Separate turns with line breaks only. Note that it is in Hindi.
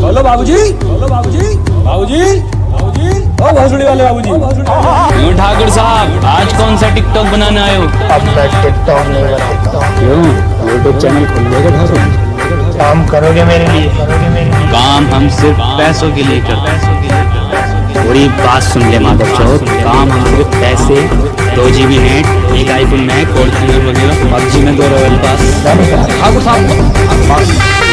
बोलो बाबूजी, बोलो बाबूजी, बाबूजी, बाबूजी, ओ भोसड़ी वाले बाबूजी।
क्यों ठाकुर साहब, आज कौन सा टिकटॉक बनाने आए हो?
अब मैं टिकटॉक नहीं बनाता।
क्यों? यूट्यूब चैनल खोल दोगे ठाकुर?
काम करोगे मेरे लिए?
काम हम सिर्फ पैसों के लिए करते हैं। पूरी बात सुन ले माधव चौक, काम हम सिर्फ पैसे, 2 GB नेट, एक iPhone मैक और वगैरह, PUBG में 2 रॉयल पास।
ठाकुर साहब